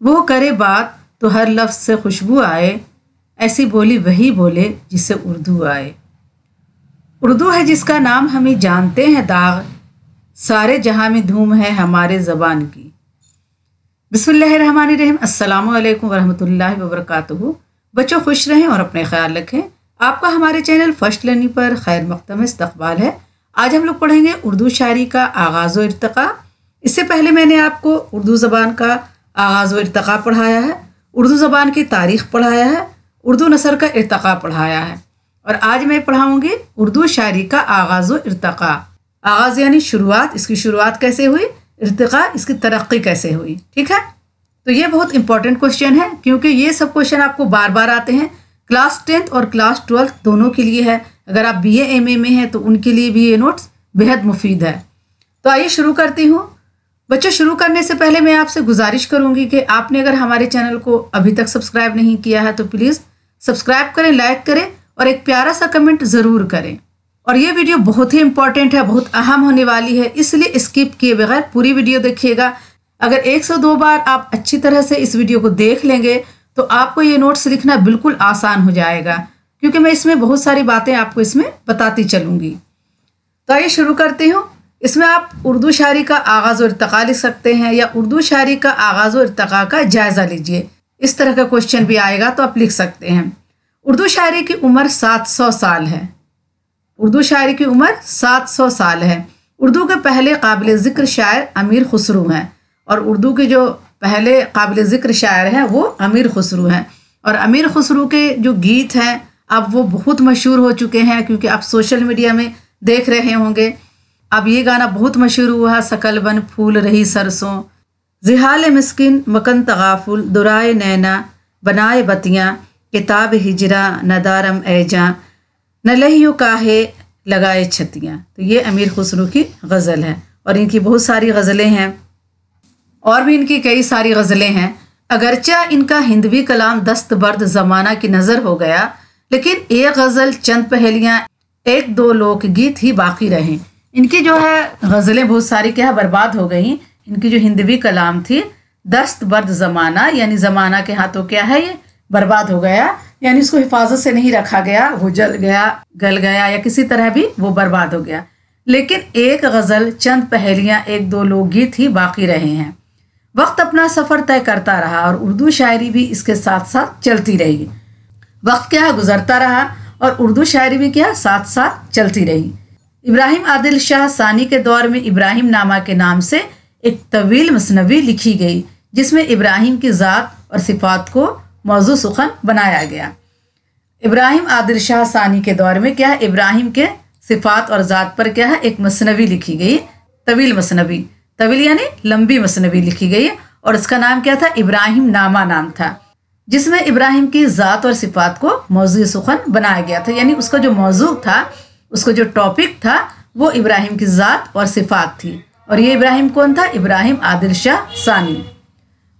वो करे बात तो हर लफ्ज़ से खुशबू आए, ऐसी बोली वही बोले जिससे उर्दू आए। उर्दू है जिसका नाम हमें जानते हैं दाग, सारे जहां में धूम है हमारे ज़बान की। बिस्मिल्लाहिर्रहमानिर्रहीम। अस्सलामु अलैकुम वरहमतुल्लाहि वबरकातुहू। बच्चों खुश रहें और अपने ख्याल रखें। आपका हमारे चैनल फर्स्ट लर्निंग पर खैर मक़दम इस्तक़बाल है। आज हम लोग पढ़ेंगे उर्दू शायरी का आगाज़ व इर्तिक़ा। इससे पहले मैंने आपको उर्दू ज़बान का आगाज़ व इर्तिक़ा पढ़ाया है, उर्दू ज़बान की तारीख़ पढ़ाया है, उर्दू नसर का इर्तिक़ा पढ़ाया है और आज मैं पढ़ाऊँगी उर्दू शायरी का आगाज़ व इर्तिक़ा। आगाज़ यानी शुरुआत, इसकी शुरुआत कैसे हुई, इर्तिक़ा इसकी तरक्की कैसे हुई। ठीक है, तो ये बहुत इंपॉर्टेंट क्वेश्चन है क्योंकि ये सब क्वेश्चन आपको बार बार आते हैं। क्लास 10th और क्लास 12th दोनों के लिए है। अगर आप BA MA में हैं तो उनके लिए भी ये नोट्स बेहद मुफीद है। तो आइए शुरू करती हूँ। बच्चों शुरू करने से पहले मैं आपसे गुजारिश करूँगी कि आपने अगर हमारे चैनल को अभी तक सब्सक्राइब नहीं किया है तो प्लीज़ सब्सक्राइब करें, लाइक करें और एक प्यारा सा कमेंट ज़रूर करें। और ये वीडियो बहुत ही इंपॉर्टेंट है, बहुत अहम होने वाली है, इसलिए स्किप किए बगैर पूरी वीडियो देखिएगा। अगर 1 से 2 बार आप अच्छी तरह से इस वीडियो को देख लेंगे तो आपको ये नोट्स लिखना बिल्कुल आसान हो जाएगा क्योंकि मैं इसमें बहुत सारी बातें आपको इसमें बताती चलूँगी। तो आइए शुरू करती हूँ। इसमें आप उर्दू शायरी का आगाज़ व इर्तिक़ा लिख सकते हैं या उर्दू शायरी का आगाज़ व इर्तिक़ा का जायज़ा लीजिए। इस तरह का क्वेश्चन भी आएगा तो आप लिख सकते हैं। उर्दू शायरी की उम्र 700 साल है। उर्दू शायरी की उम्र 700 साल है। उर्दू के पहले काबिल ज़िक्र शायर अमीर खुसरू हैं और उर्दू के जो पहले काबिल ज़िक्र शायर हैं वो अमीर खुसरू हैं। और अमीर खुसरू के जो गीत हैं अब वो बहुत मशहूर हो चुके हैं क्योंकि आप सोशल मीडिया में देख रहे होंगे। अब ये गाना बहुत मशहूर हुआ, सकल बन फूल रही सरसों, जिहाल मिस्किन मकन तगाफुल, दुराए नैना बनाए बतियाँ, किताब हिजरा नदारम ऐजा, न लहियो काहे लगाए छतियाँ। तो ये अमीर खुसरू की गज़ल है और इनकी बहुत सारी गज़लें हैं और भी इनकी कई सारी गज़लें हैं। अगरचा इनका हिंदवी कलाम दस्तबर्द ज़माना की नज़र हो गया, लेकिन एक गज़ल चंद पहेलियाँ 1-2 लोकगीत ही बाकी रहे। इनकी जो है गज़लें बहुत सारी क्या है बर्बाद हो गई। इनकी जो हिंदवी कलाम थी दस्तबर्द ज़माना यानी ज़माना के हाथों क्या है ये बर्बाद हो गया, यानी इसको हिफाजत से नहीं रखा गया, वो जल गया, गल गया या किसी तरह भी वो बर्बाद हो गया। लेकिन एक गज़ल चंद पहेलियाँ 1-2 लोकगीत ही बाकी रहे हैं। वक्त अपना सफ़र तय करता रहा और उर्दू शायरी भी इसके साथ साथ चलती रही। वक्त क्या गुजरता रहा और उर्दू शायरी भी क्या साथ साथ चलती रही। इब्राहिम आदिल शाह सानी के दौर में इब्राहिम नामा के नाम से एक तवील मसनवी लिखी गई जिसमें इब्राहिम की ज़ात और सिफ़ात को मौजू सुखन बनाया गया। इब्राहिम आदिल शाह सानी के दौर में क्या है इब्राहिम के सिफ़ात और ज़ात पर क्या है एक मसनवी लिखी गई, तवील मसनवी, तवील यानी लंबी मसनवी लिखी गई और इसका नाम क्या था, इब्राहिम नामा नाम था, जिसमें इब्राहिम की ज़ात और सिफ़ात को मौज़ू सुखन बनाया गया था। यानी उसका जो मौजू था, उसका जो टॉपिक था वो इब्राहिम की ज़ात और सिफ़ात थी। और ये इब्राहिम कौन था, इब्राहिम आदिल शाह सानी।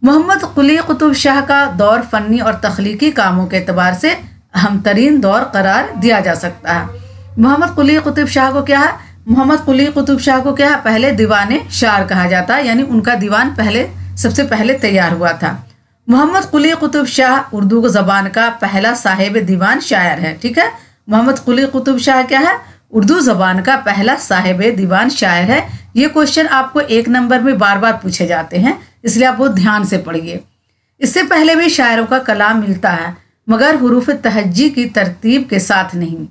मोहम्मद कुली कुतुब शाह का दौर फ़नी और तख्लीकी कामों के एतबार से अहम तरीन दौर करार दिया जा सकता है। मोहम्मद कुली कुतुब शाह को क्या है, मोहम्मद कुली कुतुब शाह को क्या है पहले दीवाने शार कहा जाता है, यानी उनका दीवान सबसे पहले तैयार हुआ था। मोहम्मद कुली कुतुब शाह उर्दू ज़बान का पहला साहिब दीवान शायर है। ठीक है, मोहम्मद कुली कुतुब शाह क्या है, उर्दू ज़बान का पहला साहिब दीवान शायर है। ये क्वेश्चन आपको 1 नंबर में बार बार पूछे जाते हैं, इसलिए आप बहुत ध्यान से पढ़िए। इससे पहले भी शायरों का कलाम मिलता है मगर हुरूफ तहज्जी की तरतीब के साथ नहीं।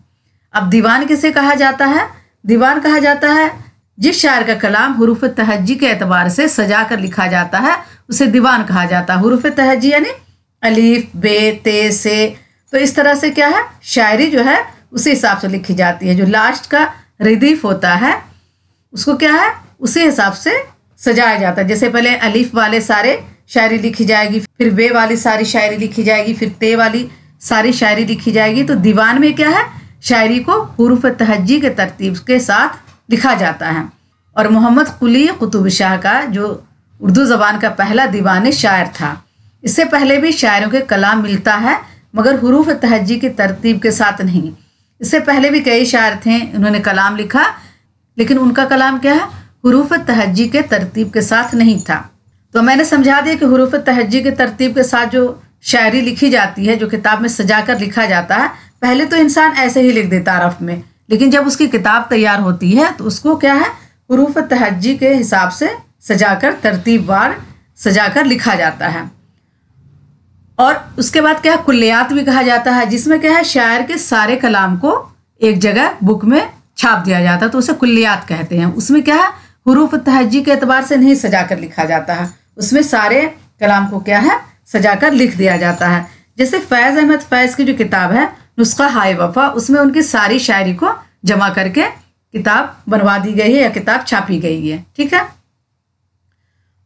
अब दीवान किसे कहा जाता है, दीवान कहा जाता है जिस शायर का कलाम हुरूफ तहज्जी के एतबार से सजा कर लिखा जाता है उसे दीवान कहा जाता है। हुरूफ तहज्जी यानी अलीफ बे ते से, तो इस तरह से क्या है शायरी जो है उसी हिसाब से लिखी जाती है। जो लास्ट का रिदीफ होता है उसको क्या है उसी हिसाब से सजाया जाता है। जैसे पहले अलीफ वाले सारे शायरी लिखी जाएगी, फिर बे वाली सारी शायरी लिखी जाएगी, फिर ते वाली सारी शायरी लिखी जाएगी। तो दीवान में क्या है शायरी को हुरूफ तहज्जी के तरतीब के साथ लिखा जाता है। और मोहम्मद कुली कुतुब शाह का जो उर्दू ज़बान का पहला दीवान शायर था, इससे पहले भी शायरों के कलाम मिलता है मगर हुरूफ तहज्जी की तरतीब के साथ नहीं। इससे पहले भी कई शायर थे, उन्होंने कलाम लिखा लेकिन उनका कलाम क्या है हुरूफ तहज्जी के तरतीब के साथ नहीं था। तो मैंने समझा दिया कि हुरूफ तहज्जी के तरतीब के साथ जो शायरी लिखी जाती है, जो किताब में सजा कर लिखा जाता है, पहले तो इंसान ऐसे ही लिख देता रफ में, लेकिन जब उसकी किताब तैयार होती है तो उसको क्या है, हुरूफ तहज्जी के हिसाब से सजाकर तरतीबवार सजाकर लिखा जाता है। और उसके बाद क्या है, कुल्लियात भी कहा जाता है, जिसमें क्या है, शायर के सारे कलाम को एक जगह बुक में छाप दिया जाता है, तो उसे कुल्लियात कहते हैं। उसमें क्या है, हुरूफ तहज्जी के एतबार से नहीं सजाकर लिखा जाता है, उसमें सारे कलाम को क्या है, सजाकर लिख दिया जाता है। जैसे फैज़ अहमद फैज़ की जो किताब है नुस्खा हाय वफा, उसमें उनकी सारी शायरी को जमा करके किताब बनवा दी गई है या किताब छापी गई है। ठीक है।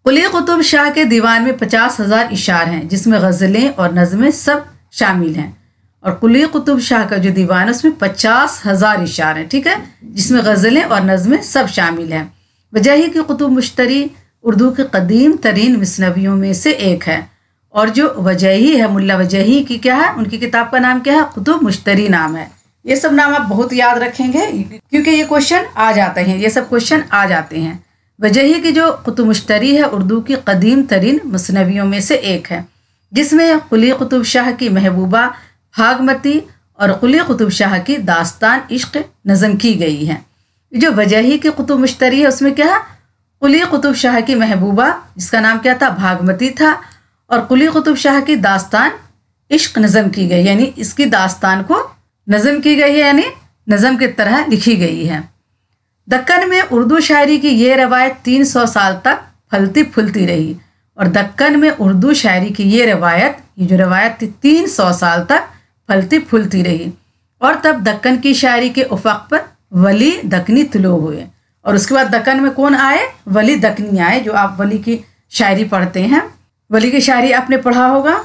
कुली कुतुब शाह के दीवान में 50,000 इशार हैं, जिसमें गज़लें और नज़में सब शामिल हैं। और कुली कुतुब शाह का जो दीवान है उसमें 50,000 इशार हैं, ठीक है, जिसमें गज़लें और नज़में सब शामिल हैं। वजही की कुतुब मुश्तरी उर्दू के कदीम तरीन मिसनवियों में से एक है। और जो वजही है, मुल्ला वजही की क्या है, उनकी किताब का नाम क्या है, कुतुब मुश्तरी नाम है। ये सब नाम आप बहुत याद रखेंगे क्योंकि ये क्वेश्चन आ जाते हैं, ये सब क्वेश्चन आ जाते हैं। वजही की जो कुतुब मुश्तरी है उर्दू की कदीम तरीन मुसनवियों में से एक है, जिसमें कुली कुतुब शाह की महबूबा भागमती और कुली कुतुब शाह की दास्तान इश्क नज़म की गई है। जो वजही की कुतुब मुश्तरी है उसमें क्या है, कुली कुतुब शाह की महबूबा, जिसका नाम क्या था, भागमती था, और कुली कुतुब शाह की दास्तान इश्क नज़म की गई, यानी इसकी दास्तान को नज़म की गई है, यानी नज़म की तरह लिखी गई है। दक्कन में उर्दू शायरी की ये रवायत 300 साल तक फलती फूलती रही। और दक्कन में उर्दू शायरी की ये जो रवायत थी 300 साल तक फलती फूलती रही। और तब दक्कन की शायरी के उफ़क़ पर वली दक्कनी तुलू हुए। और उसके बाद दक्कन में कौन आए, वली दक्कनी आए। जो आप वली की शायरी पढ़ते हैं, वली की शायरी आपने पढ़ा होगा,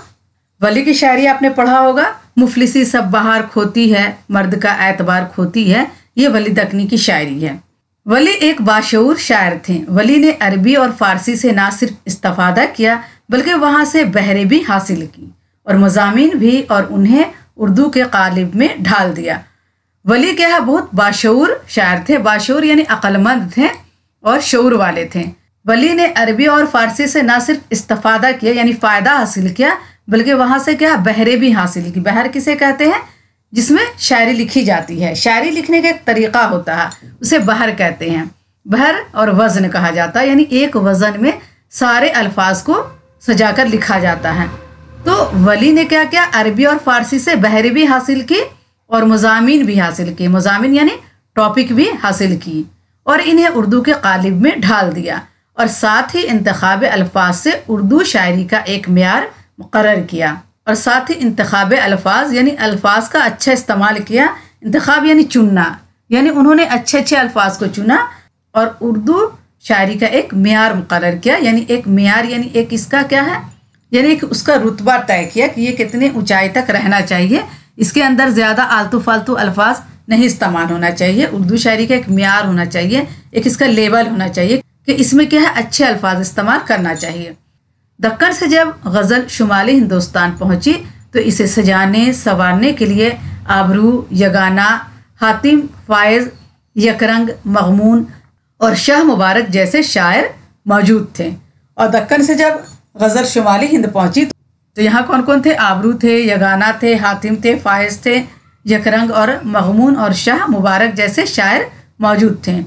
वली की शायरी आपने पढ़ा होगा, मुफलिसी सब बहार खोती है, मर्द का एतबार खोती है, ये वली दक्कनी की शायरी है। वली एक बाशऊर शायर थे। वली ने अरबी और फ़ारसी से ना सिर्फ इस्तिफ़ादा किया बल्कि वहाँ से बहरे भी हासिल की और मज़ामीन भी, और उन्हें उर्दू के क़ालिब में ढाल दिया। वली क्या है, बहुत बाशऊर शायर थे। बाशऊर यानी अक्लमंद थे और शऊर वाले थे। वली ने अरबी और फ़ारसी से ना सिर्फ इस्तिफ़ादा किया यानी फ़ायदा हासिल किया, बल्कि वहाँ से क्या बहरे भी हासिल की। बहर किसे कहते हैं, जिसमें शायरी लिखी जाती है। शायरी लिखने का एक तरीक़ा होता है, उसे बहर कहते हैं। बहर और वज़न कहा जाता है, यानी एक वज़न में सारे अल्फाज को सजाकर लिखा जाता है। तो वली ने क्या किया, अरबी और फ़ारसी से बहरे भी हासिल की और मज़ामीन भी हासिल की। मज़ामीन यानी टॉपिक भी हासिल की और इन्हें उर्दू के क़ालिब में ढाल दिया। और साथ ही इंतखाब अल्फाज से उर्दू शायरी का एक मेयार मुकर्रर किया। और साथ ही इंतखाब अल्फाज यानी अल्फाज का अच्छा इस्तेमाल किया। इंतखाब यानी चुनना, यानी उन्होंने अच्छे अच्छे अल्फाज को चुना और उर्दू शायरी का एक मेयार मुकर्रर किया। यानी एक मेयार यानी एक इसका क्या है, यानी एक उसका रुतबा तय किया कि ये कितने ऊंचाई तक रहना चाहिए, इसके अंदर ज़्यादा आलतू फालतू अल्फाज नहीं इस्तेमाल होना चाहिए। उर्दू शायरी का एक मेयार होना चाहिए, एक इसका लेवल होना चाहिए कि इसमें क्या है, अच्छे अल्फाज इस्तेमाल करना चाहिए। दक्कन से जब गज़ल शुमाली हिंदुस्तान पहुंची तो इसे सजाने संवारने के लिए आबरू, यगाना, हातिम, फ़ायज़, यकरंग, मग़मून और शाह मुबारक जैसे शायर मौजूद थे। और दक्कन से जब गज़ल शुमाली हिंद पहुंची तो यहाँ कौन कौन थे, आबरू थे, यगाना थे, हातिम थे, फ़ायज़ थे, यकरंग और मग़मून और शाह मुबारक जैसे शायर मौजूद थे।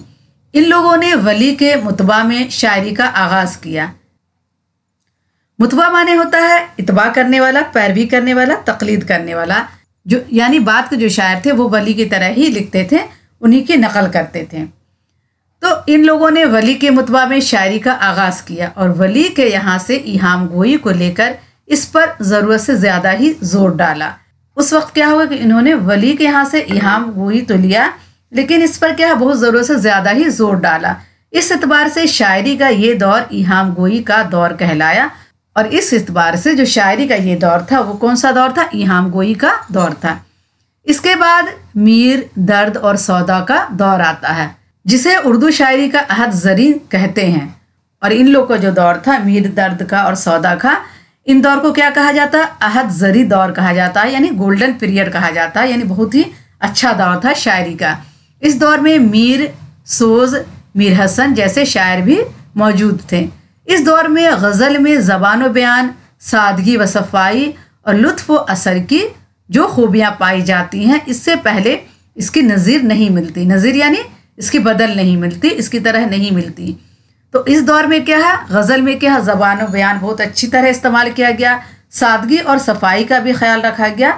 इन लोगों ने वली के मुतबा में शायरी का आगाज़ किया। मुतबा माने होता है इतबा करने वाला, पैरवी करने वाला, तकलीद करने वाला। जो यानी बात के जो शायर थे वो वली की तरह ही लिखते थे, उन्हीं की नकल करते थे। तो इन लोगों ने वली के मुतबा में शायरी का आगाज़ किया और वली के यहाँ से इहाम गोई को लेकर इस पर ज़रूरत से ज़्यादा ही ज़ोर डाला। उस वक्त क्या हुआ कि इन्होंने वली के यहाँ से इहाम गोई तो लिया, लेकिन इस पर क्या बहुत ज़रूरत से ज़्यादा ही ज़ोर डाला। इस एतबार से शायरी का ये दौर इहाम गोई का दौर कहलाया। और इस एतबार से जो शायरी का ये दौर था वो कौन सा दौर था, इहाम गोई का दौर था। इसके बाद मीर, दर्द और सौदा का दौर आता है, जिसे उर्दू शायरी का अहद ज़री कहते हैं। और इन लोग का जो दौर था मीर, दर्द का और सौदा का, इन दौर को क्या कहा जाता है, अहद ज़री दौर कहा जाता है, यानी गोल्डन पीरियड कहा जाता है, यानी बहुत ही अच्छा दौर था शायरी का। इस दौर में मीर, सोज, मीर हसन जैसे शायर भी मौजूद थे। اس دور میں غزل میں زبان و بیان، سادگی و صفائی اور لطف و اثر کی جو خوبیاں پائی جاتی ہیں، اس سے پہلے اس کی نظیر نہیں ملتی۔ نظیر یعنی اس کی بدل نہیں ملتی، اس کی طرح نہیں ملتی۔ تو اس دور میں کیا ہے، غزل میں کیا ہے، زبان و بیان بہت اچھی طرح استعمال کیا گیا، سادگی اور صفائی کا بھی خیال رکھا گیا،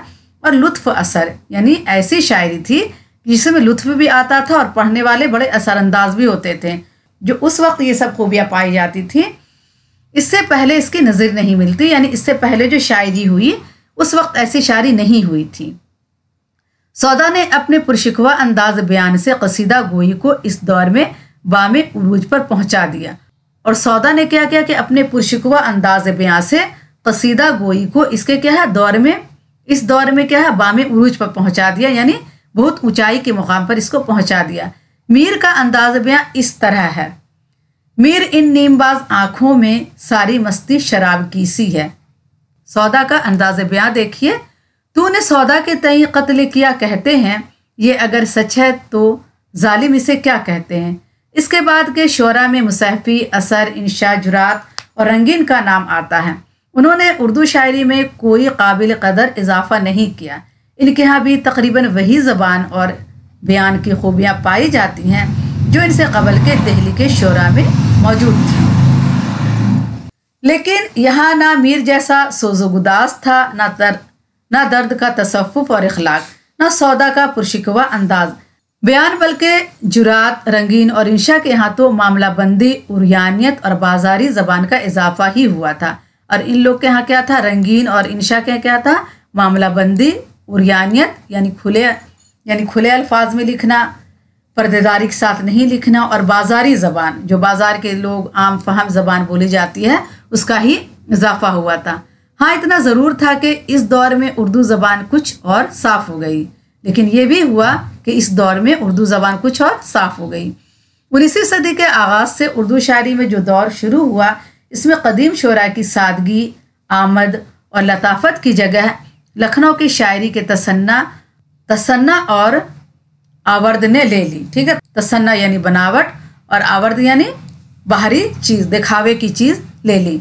اور لطف و اثر یعنی ایسی شاعری تھی جس میں لطف بھی آتا تھا اور پڑھنے والے بڑے اثر انداز بھی ہوتے تھے، جو اس وقت یہ سب خوبیاں پائی جاتی تھی۔ اس سے پہلے اس کی نظیر نہیں ملتی، یعنی اس سے پہلے جو شاعری ہوئی اس وقت ایسی شاعری نہیں ہوئی تھی۔ سودا نے اپنے پرشکوہ انداز بیان سے قصیدہ گوئی کو اس دور میں بام عروج پر پہنچا دیا۔ اور سودا نے کیا کیا کہ اپنے پرشکوہ انداز بیان سے قصیدہ گوئی کو اس کے کیا ہے اس دور میں کیا ہے بام عروج پر پہنچا دیا، یعنی بہت اونچائی کے مقام پر اس کو پہنچا دیا۔ میر کا انداز بیان اس طرح ہے: میر ان نیم باز آنکھوں میں ساری مستی شراب کی سی ہے۔ سودا کا انداز بیان دیکھیے: تو نے سودا کے تئیں قتل کیا کہتے ہیں، یہ اگر سچ ہے تو ظالم اسے کیا کہتے ہیں۔ اس کے بعد کے شعرا میں مصحفی، اثر، انشاء، جرات اور رنگین کا نام آتا ہے۔ انہوں نے اردو شاعری میں کوئی قابل قدر اضافہ نہیں کیا۔ ان کے ہاں بھی تقریباً وہی زبان اور بیان کی خوبیاں پائی جاتی ہیں جو ان سے قبل کے دہلی کے شعرا میں موجود تھی۔ لیکن یہاں نہ میر جیسا سوز و گداز تھا، نہ درد کا تصفف اور اخلاق، نہ سودا کا پرشکوہ انداز بیان، بلکہ جرات، رنگین اور انشاء کے یہاں تو معاملہ بندی، عریانیت اور بازاری زبان کا اضافہ ہی ہوا تھا۔ اور ان لوگ کے یہاں کیا تھا، رنگین اور انشاء کے کیا تھا، معاملہ بندی، عریانیت یعنی کھلے الفاظ میں لکھنا، پردے داری کے ساتھ نہیں لکھنا، اور بازاری زبان جو بازار کے لوگ عام فہم زبان بولی جاتی ہے اس کا ہی اضافہ ہوا تھا۔ ہاں اتنا ضرور تھا کہ اس دور میں اردو زبان کچھ اور صاف ہو گئی، لیکن یہ بھی ہوا کہ اس دور میں اردو زبان کچھ اور صاف ہو گئی۔ 19ویں صدی کے آغاز سے اردو شاعری میں جو دور شروع ہوا، اس میں قدیم شعراء کی سادگی، آمد اور لطافت کی جگہ لکھنؤ کی شاعری کے تصنع اور آورد نے لے لی۔ ٹھیک ہے، تصنع یعنی بناوٹ اور آورد یعنی باہری چیز، دکھاوے کی چیز لے لی۔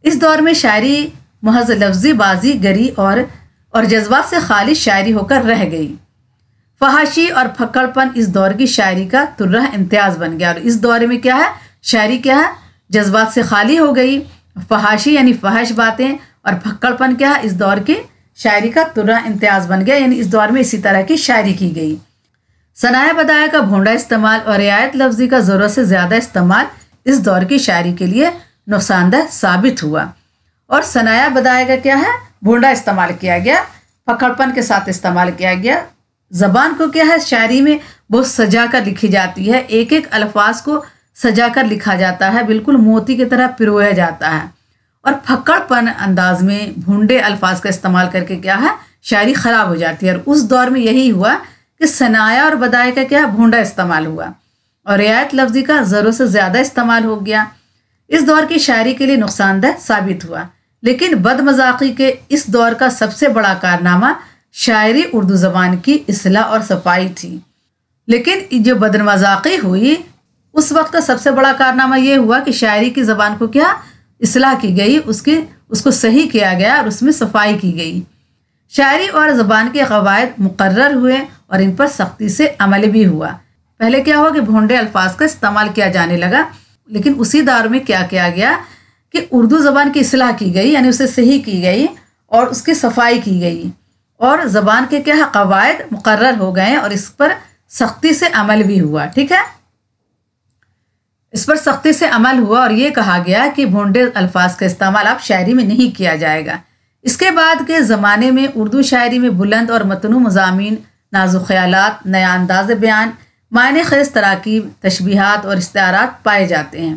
اس دور میں شاعری محض لفظی بازی گری اور جذبات سے خالی شاعری ہو کر رہ گئی۔ فحاشی اور پھکڑ پن اس دور کی شاعری کا ترہ امتیاز بن گیا، اور اس دور میں کیا ہے، شاعری کیا ہے، جذبات سے خالی ہو گئی۔ فحاشی یعنی فحش باتیں اور پھکڑ پن کیا ہے، اس دور کی شاعری کا ترہ امتیاز بن گیا، یعنی اس دور میں اسی طرح کی شاعری کی گئی۔ ثنائے بدایع کا بھونڈا استعمال اور رعایت لفظی کا ضرورت سے زیادہ استعمال اس دور کی شاعری کے لیے نقصان دہ ثابت ہوا۔ اور ثنائے بدایع کا کیا ہے، بھونڈا استعمال کیا گیا، پکڑ پن کے ساتھ استعمال کیا گیا۔ زبان کو کیا ہے، شاعری میں بہت سجا کر لکھی جاتی ہے، ایک ایک الفاظ کو سجا کر لکھا جاتا ہے، بالکل موتی کی طرح پرویا جاتا ہے۔ اور پھکڑ پن انداز میں بھونڈے الفاظ کا استعمال کر کے کیا ہے، شاعری خراب ہو جاتی ہے۔ اور اس دور میں یہی ہوا کہ ثنائے اور بدایع کا کیا بھونڈا استعمال ہوا اور رعایت لفظی کا ضرورت سے زیادہ استعمال ہو گیا۔ اس دور کی شاعری کے لیے نقصان دہ ثابت ہوا۔ لیکن بد مذاقی کے اس دور کا سب سے بڑا کارنامہ شاعری اردو زبان کی اصلاح اور صفائی تھی۔ لیکن جو بد مذاقی ہوئی اس وقت کا سب سے بڑا کارنامہ یہ ہوا کہ شاعری کی زبان کو کیا اصلاح کی گئی، اس کو صحیح کیا گیا اور اس میں صفائی کی گئی۔ شاعری اور زبان کے قواعد مقرر ہوئے اور ان پر سختی سے عمل بھی ہوا۔ پہلے کیا ہوا کہ بھونڈے الفاظ کا استعمال کیا جانے لگا، لیکن اسی دور میں کیا کیا گیا کہ اردو زبان کی اصلاح کی گئی، یعنی اسے صحیح کی گئی اور اس کی صفائی کی گئی، اور زبان کے کیا قواعد مقرر ہو گئے اور اس پر سختی سے عمل بھی ہوا۔ ٹھیک ہے، اس پر سختی سے عمل ہوا اور یہ کہا گیا کہ بھونڈے الفاظ کا استعمال اب شاعری میں نہیں کیا جائے گا۔ اس کے بعد کے زمانے میں اردو شاعری میں بلند اور متنوع مضامین، نازک خیالات، نیا انداز بیان، معنی خیز تراکیب، تشبیہات اور استعارات پائے جاتے ہیں۔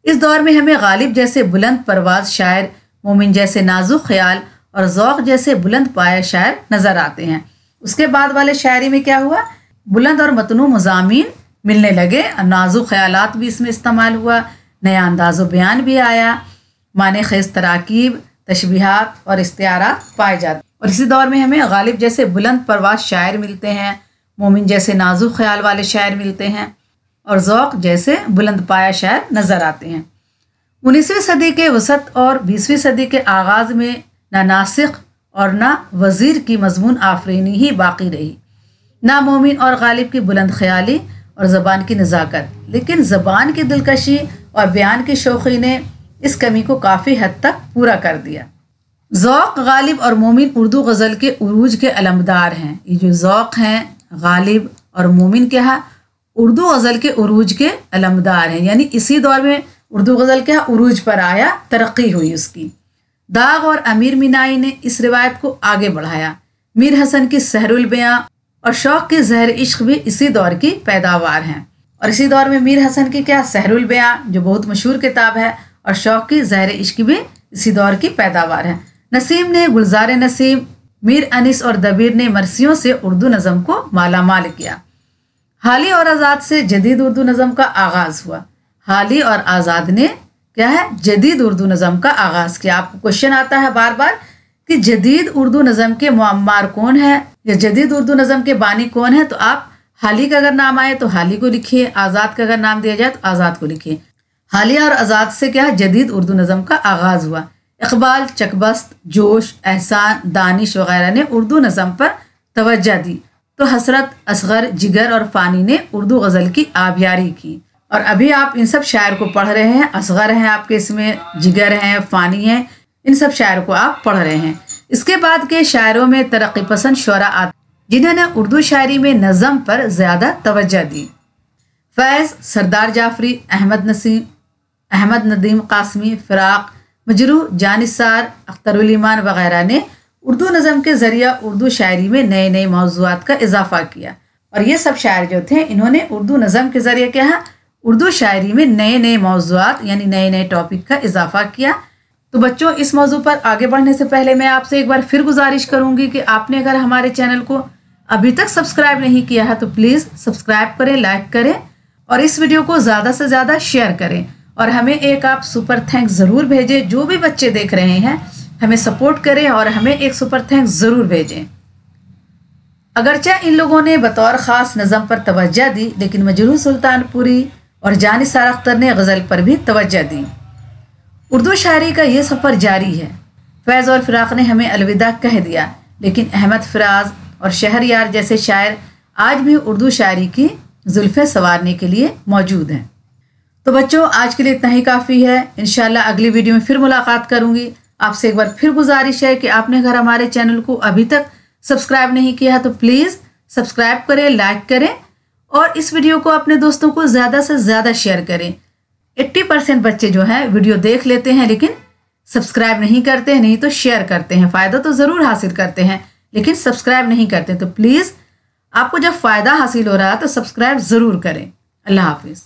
اس دور میں ہمیں غالب جیسے بلند پرواز شاعر، مومن جیسے نازک خیال اور ذوق جیسے بلند پایہ شاعر نظر آتے ہیں۔ اس کے بعد والے شاعری میں کیا ہوا، بلند اور متنوع مضامین ملنے لگے، نازک خیالات بھی اس میں استعمال ہوا، نیا انداز و بیان بھی آیا، معنی خیز تراکیب، تشبیہات اور استعارات پائے جاتے ہیں۔ اور اسی دور میں ہمیں غالب جیسے بلند پرواز شاعر ملتے ہیں، مومن جیسے نازک خیال والے شاعر ملتے ہیں، اور ذوق جیسے بلند پایہ شاعر نظر آتے ہیں۔ 19वीं सदी के वसत और 20वीं सदी के आगाज़ में ना नासिख और ना वज़ीर की मजमून आफरीनी ही बाकी रही, ना मोमिन और गालिब की बुलंद ख्याली और ज़बान की नज़ाकत, लेकिन ज़बान की दिलकशी और बयान की शौक़ी ने इस कमी को काफ़ी हद तक पूरा कर दिया। ज़ौक़, गालिब और मोमिन उर्दू गज़ल के उरूज के अलमदार हैं। ये जो ज़ौक़ हैं, गालिब और मोमिन के यहाँ उर्दू गज़ल के उरूज के अलमदार हैं, यानी इसी दौर में उर्दू गज़ल के यहाँ उरूज पर आया, तरक्की हुई उसकी। दाग और अमीर मीनाई ने इस रिवायत को आगे बढ़ाया। मीर हसन की सहरुल बयां और शौक़ की ज़हर इश्क भी इसी दौर की पैदावार हैं। और इसी दौर में मीर हसन की क्या सहरुल बयां जो बहुत मशहूर किताब है, और शौक़ की ज़हर इश्क भी इसी दौर की पैदावार है। नसीम ने गुलजार नसीम, मीर अनिस और दबीर ने मरसियों से उर्दू नज़म को मालामाल किया। हाली और आज़ाद से जदीद उर्दू नज़म का आगाज़ हुआ। हाली और आज़ाद ने क्या है, जदीद उर्दू नज़म का आगाज़ किया। आपको क्वेश्चन आता है बार बार कि जदीद उर्दू नज़म के मुअम्मार कौन है या जदीद उर्दू नज़म के बानी कौन है, तो आप हाली का अगर नाम आए तो हाली को लिखिए, आज़ाद का अगर नाम दिया जाए तो आज़ाद को लिखिए। हाली और आज़ाद से क्या है, जदीद उर्दू नज़म का आगाज़ हुआ। इकबाल, चकबस्त, जोश, एहसान, दानिश वगैरह ने उर्दू नज़म पर तवज्जो दी, तो हसरत, असगर, जिगर और फ़ानी ने उर्दू गज़ल की आबियारी की। और अभी आप इन सब शायर को पढ़ रहे हैं, असगर हैं आपके इसमें, जिगर हैं, फ़ानी हैं, इन सब शायर को आप पढ़ रहे हैं। इसके बाद के शायरों में तरक्की पसंद शुरा आते जिन्होंने उर्दू शायरी में नज़म पर ज़्यादा तवज्जो दी। फैज़, सरदार जाफरी, अहमद नसीम, अहमद नदीम कासमी, फ़िराक, मजरू, जानिसार, अख्तरुल ईमान वगैरह ने उर्दू नज़म के ज़रिया उर्दू शायरी में नए नए मौज़ूआत का इजाफ़ा किया। और ये सब शायर जो थे, इन्होंने उर्दू नज़म के ज़रिए क्या है, उर्दू शायरी में नए नए मौज़ूआत यानी नए नए टॉपिक का इजाफ़ा किया। तो बच्चों, इस मौजू पर आगे बढ़ने से पहले मैं आपसे एक बार फिर गुजारिश करूँगी कि आपने अगर हमारे चैनल को अभी तक सब्सक्राइब नहीं किया है तो प्लीज़ सब्सक्राइब करें, लाइक करें और इस वीडियो को ज़्यादा से ज़्यादा शेयर करें। और हमें एक आप सुपर थैंक्स ज़रूर भेजें। जो भी बच्चे देख रहे हैं हमें सपोर्ट करें और हमें एक सुपर थैंक्स ज़रूर भेजें। अगरचे इन लोगों ने बतौर ख़ास नज़म पर तवज्जो दी, लेकिन मजरूह सुल्तानपुरी और जानिसार अख्तर ने गज़ल पर भी तवज्जो दी। उर्दू शायरी का ये सफ़र जारी है। फैज़ और फ़िराक ने हमें अलविदा कह दिया, लेकिन अहमद फ़राज और शहरयार जैसे शायर आज भी उर्दू शायरी की जुल्फ़ें संवारने के लिए मौजूद हैं। तो बच्चों, आज के लिए इतना ही काफ़ी है। इंशाल्लाह अगली वीडियो में फिर मुलाकात करूँगी। आपसे एक बार फिर गुजारिश है कि आपने अगर हमारे चैनल को अभी तक सब्सक्राइब नहीं किया है तो प्लीज़ सब्सक्राइब करें, लाइक करें और इस वीडियो को अपने दोस्तों को ज़्यादा से ज़्यादा शेयर करें। 80% बच्चे जो हैं वीडियो देख लेते हैं लेकिन सब्सक्राइब नहीं करते हैं, नहीं तो शेयर करते हैं। फ़ायदा तो ज़रूर हासिल करते हैं लेकिन सब्सक्राइब नहीं करते। तो प्लीज़ आपको जब फ़ायदा हासिल हो रहा है तो सब्सक्राइब ज़रूर करें। अल्लाह हाफिज़।